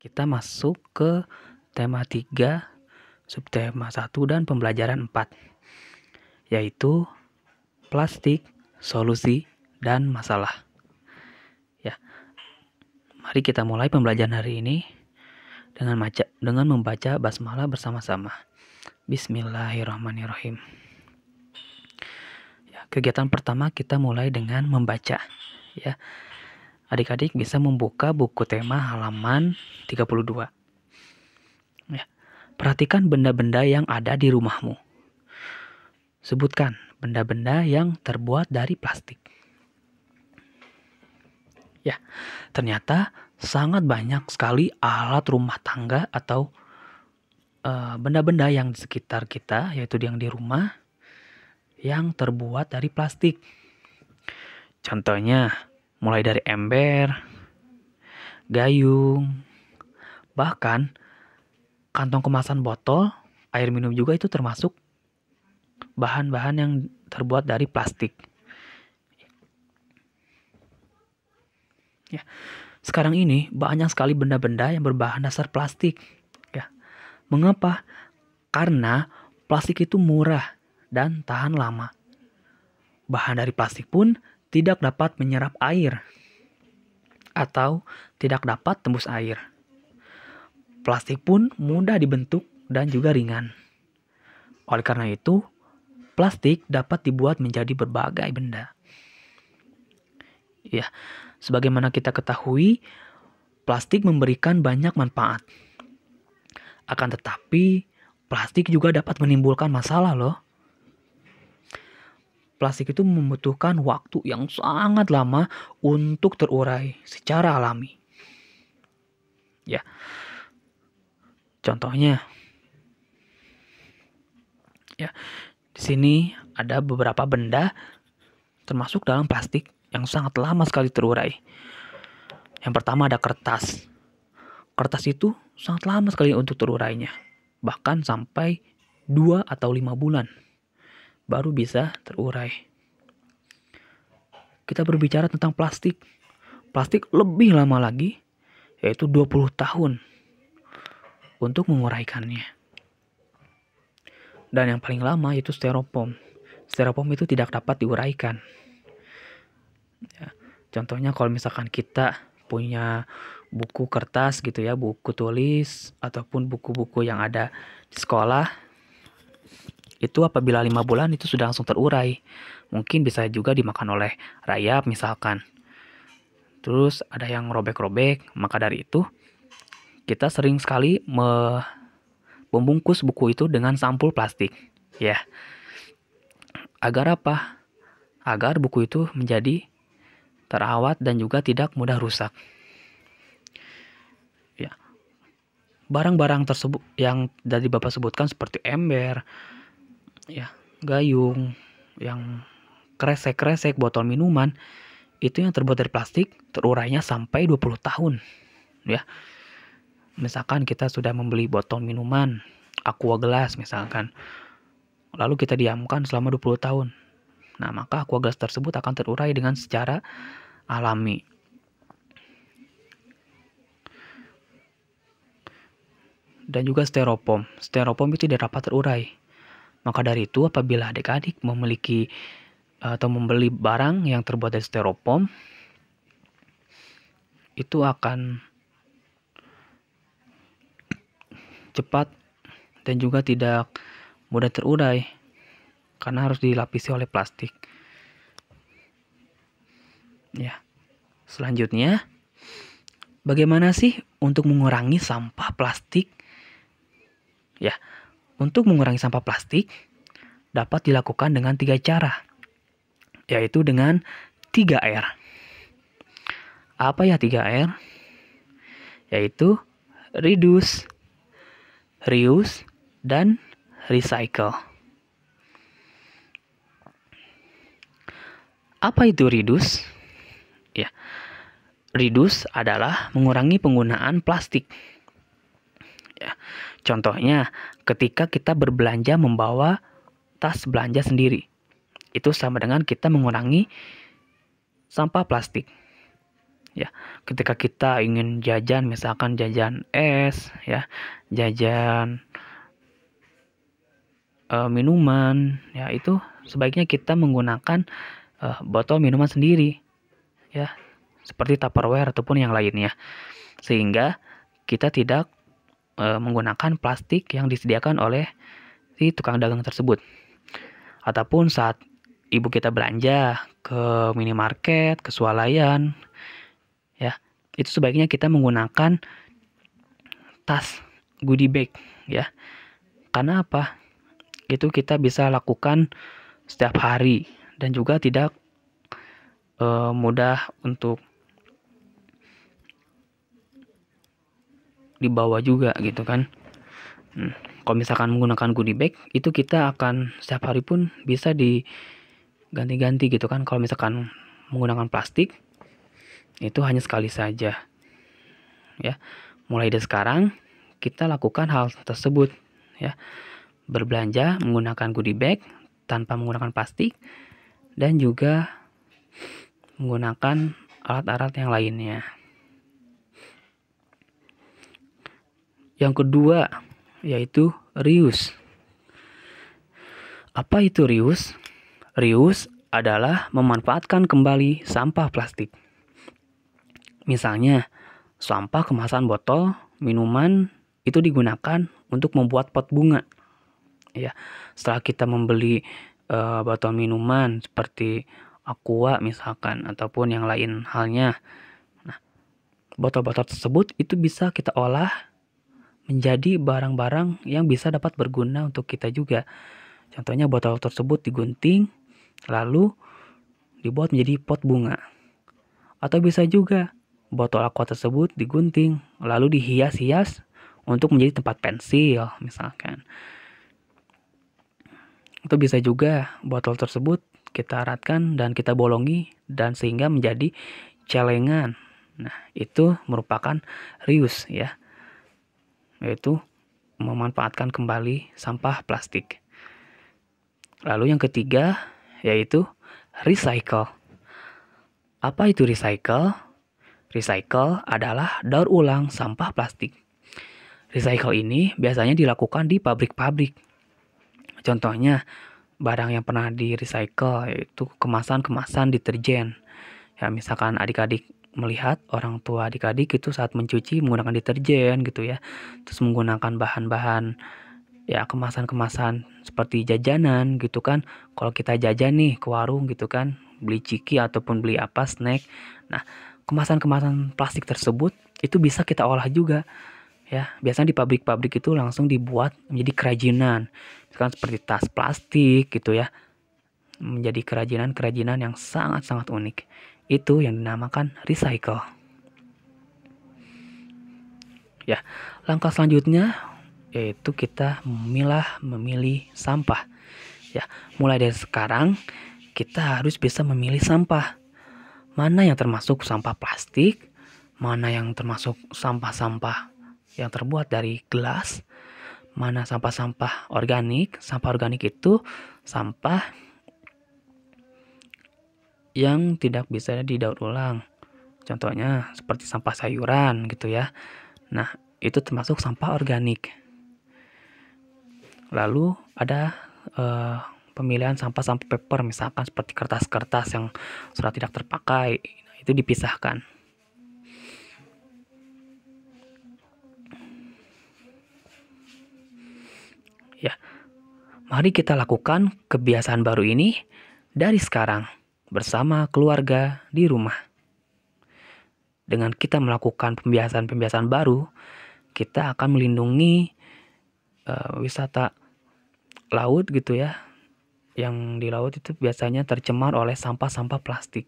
Kita masuk ke tema 3, subtema 1 dan pembelajaran 4, yaitu plastik, solusi, dan masalah. Ya, mari kita mulai pembelajaran hari ini dengan membaca basmalah bersama-sama. Bismillahirrahmanirrahim. Ya, kegiatan pertama kita mulai dengan membaca. Ya, adik-adik bisa membuka buku tema halaman 32. Ya, perhatikan benda-benda yang ada di rumahmu. Sebutkan benda-benda yang terbuat dari plastik. Ya, ternyata sangat banyak sekali alat rumah tangga atau benda-benda yang di sekitar kita, yaitu yang di rumah, yang terbuat dari plastik. Contohnya, mulai dari ember, gayung, bahkan kantong kemasan botol, air minum juga itu termasuk bahan-bahan yang terbuat dari plastik. Ya, sekarang ini banyak sekali benda-benda yang berbahan dasar plastik. Ya, mengapa? Karena plastik itu murah dan tahan lama. Bahan dari plastik pun tidak dapat menyerap air atau tidak dapat tembus air. Plastik pun mudah dibentuk dan juga ringan. Oleh karena itu, plastik dapat dibuat menjadi berbagai benda. Ya, sebagaimana kita ketahui, plastik memberikan banyak manfaat. Akan tetapi, plastik juga dapat menimbulkan masalah loh. Plastik itu membutuhkan waktu yang sangat lama untuk terurai secara alami. Ya, contohnya, ya, di sini ada beberapa benda termasuk dalam plastik yang sangat lama sekali terurai. Yang pertama ada kertas. Kertas itu sangat lama sekali untuk terurainya. Bahkan sampai 2 atau 5 bulan baru bisa terurai. Kita berbicara tentang plastik. Plastik lebih lama lagi, yaitu 20 tahun untuk menguraikannya. Dan yang paling lama yaitu styrofoam. Styrofoam itu tidak dapat diuraikan. Ya, contohnya kalau misalkan kita punya buku kertas gitu ya, buku tulis ataupun buku-buku yang ada di sekolah, itu apabila 5 bulan itu sudah langsung terurai. Mungkin bisa juga dimakan oleh rayap misalkan. Terus ada yang robek-robek, maka dari itu kita sering sekali membungkus buku itu dengan sampul plastik. Ya, agar apa? Agar buku itu menjadi terawat dan juga tidak mudah rusak. Ya, barang-barang tersebut yang tadi Bapak sebutkan seperti ember, ya, gayung, yang kresek-kresek, botol minuman, itu yang terbuat dari plastik terurainya sampai 20 tahun. Ya, misalkan kita sudah membeli botol minuman, aqua gelas misalkan, lalu kita diamkan selama 20 tahun. Nah, maka aqua gelas tersebut akan terurai dengan secara alami. Dan juga styrofoam. Styrofoam itu tidak dapat terurai. Maka dari itu apabila adik-adik memiliki atau membeli barang yang terbuat dari styrofoam, itu akan cepat dan juga tidak mudah terurai karena harus dilapisi oleh plastik. Ya. Selanjutnya, bagaimana sih untuk mengurangi sampah plastik? Ya, untuk mengurangi sampah plastik dapat dilakukan dengan 3 cara, yaitu dengan 3R. Apa ya 3R? Yaitu reduce, reuse, dan recycle. Apa itu reduce? Ya, reduce adalah mengurangi penggunaan plastik. Ya, contohnya, ketika kita berbelanja membawa tas belanja sendiri, itu sama dengan kita mengurangi sampah plastik. Ya, ketika kita ingin jajan, misalkan jajan es, ya, jajan minuman, ya itu sebaiknya kita menggunakan botol minuman sendiri, ya, seperti Tupperware ataupun yang lainnya, sehingga kita tidak menggunakan plastik yang disediakan oleh si tukang dagang tersebut. Ataupun saat ibu kita belanja ke minimarket, ke swalayan, ya, itu sebaiknya kita menggunakan tas goodie bag, ya. Karena apa? Itu kita bisa lakukan setiap hari dan juga tidak mudah untuk dibawa juga gitu kan. Kalau misalkan menggunakan goodie bag itu kita akan setiap hari pun bisa diganti-ganti gitu kan. Kalau misalkan menggunakan plastik itu hanya sekali saja, ya. Mulai dari sekarang kita lakukan hal tersebut, ya, berbelanja menggunakan goodie bag tanpa menggunakan plastik dan juga menggunakan alat-alat yang lainnya. Yang kedua yaitu reuse. Apa itu reuse? Reuse adalah memanfaatkan kembali sampah plastik. Misalnya, sampah kemasan botol minuman itu digunakan untuk membuat pot bunga. Ya, setelah kita membeli botol minuman seperti Aqua misalkan ataupun yang lain halnya. Nah, botol-botol tersebut itu bisa kita olah menjadi barang-barang yang bisa dapat berguna untuk kita juga. Contohnya botol tersebut digunting lalu dibuat menjadi pot bunga. Atau bisa juga botol aqua tersebut digunting lalu dihias-hias untuk menjadi tempat pensil misalkan. Atau bisa juga botol tersebut kita eratkan dan kita bolongi dan sehingga menjadi celengan. Nah, itu merupakan reuse, ya. Yaitu memanfaatkan kembali sampah plastik. Lalu yang ketiga yaitu recycle. Apa itu recycle? Recycle adalah daur ulang sampah plastik. Recycle ini biasanya dilakukan di pabrik-pabrik. Contohnya barang yang pernah di recycle yaitu kemasan-kemasan deterjen. Ya, misalkan adik-adik melihat orang tua adik-adik itu saat mencuci menggunakan deterjen gitu ya. Terus menggunakan bahan-bahan ya kemasan-kemasan seperti jajanan gitu kan. Kalau kita jajan nih ke warung gitu kan, beli ciki ataupun beli apa snack. Nah, kemasan-kemasan plastik tersebut itu bisa kita olah juga. Ya, biasanya di pabrik-pabrik itu langsung dibuat menjadi kerajinan. Misalkan seperti tas plastik gitu ya. Menjadi kerajinan-kerajinan yang sangat-sangat unik. Itu yang dinamakan recycle. Ya, langkah selanjutnya yaitu kita memilih sampah. Ya, mulai dari sekarang kita harus bisa memilih sampah. Mana yang termasuk sampah plastik, mana yang termasuk sampah-sampah yang terbuat dari gelas, mana sampah-sampah organik. Sampah organik itu sampah yang tidak bisa didaur ulang. Contohnya seperti sampah sayuran gitu ya. Nah, itu termasuk sampah organik. Lalu ada pemilihan sampah-sampah paper misalkan seperti kertas-kertas yang sudah tidak terpakai. Itu dipisahkan. Ya. Mari kita lakukan kebiasaan baru ini dari sekarang bersama keluarga di rumah. Dengan kita melakukan pembiasaan-pembiasaan baru, kita akan melindungi wisata laut gitu ya. Yang di laut itu biasanya tercemar oleh sampah-sampah plastik.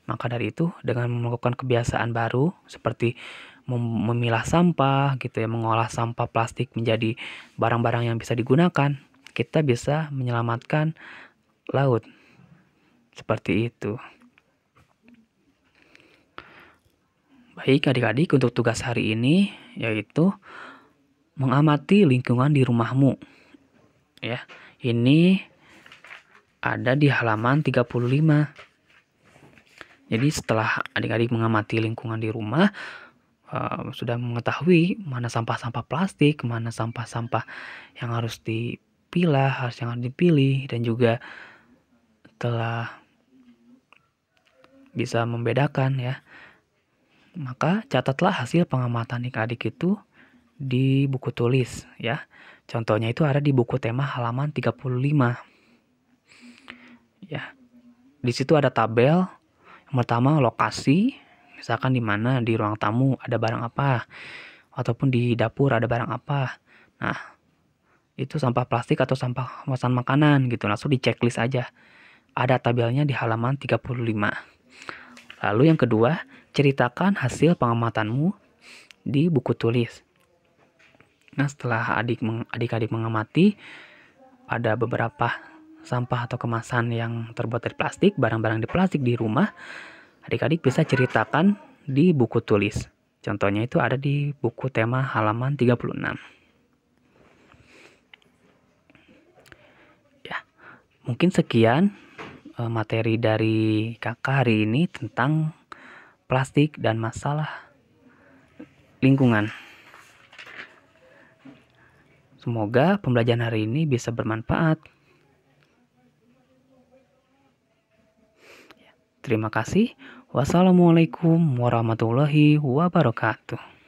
Maka dari itu, dengan melakukan kebiasaan baru seperti memilah sampah gitu ya, mengolah sampah plastik menjadi barang-barang yang bisa digunakan, kita bisa menyelamatkan laut. Seperti itu. Baik adik-adik, untuk tugas hari ini yaitu mengamati lingkungan di rumahmu. Ya, ini ada di halaman 35. Jadi setelah adik-adik mengamati lingkungan di rumah, sudah mengetahui mana sampah-sampah plastik, mana sampah-sampah yang harus dipilah, yang harus dipilih, dan juga telah bisa membedakan ya. Maka catatlah hasil pengamatan adik-adik itu di buku tulis ya. Contohnya itu ada di buku tema halaman 35. Ya. Di situ ada tabel. Yang pertama lokasi, misalkan di mana di ruang tamu ada barang apa, ataupun di dapur ada barang apa. Nah, itu sampah plastik atau sampah kemasan makanan gitu. Langsung di checklist aja. Ada tabelnya di halaman 35. Lalu yang kedua, ceritakan hasil pengamatanmu di buku tulis. Nah, setelah adik-adik mengamati ada beberapa sampah atau kemasan yang terbuat dari plastik, barang-barang di plastik di rumah, adik-adik bisa ceritakan di buku tulis. Contohnya itu ada di buku tema halaman 36. Ya, mungkin sekian materi dari kakak hari ini tentang plastik dan masalah lingkungan. Semoga pembelajaran hari ini bisa bermanfaat. Terima kasih. Wassalamualaikum warahmatullahi wabarakatuh.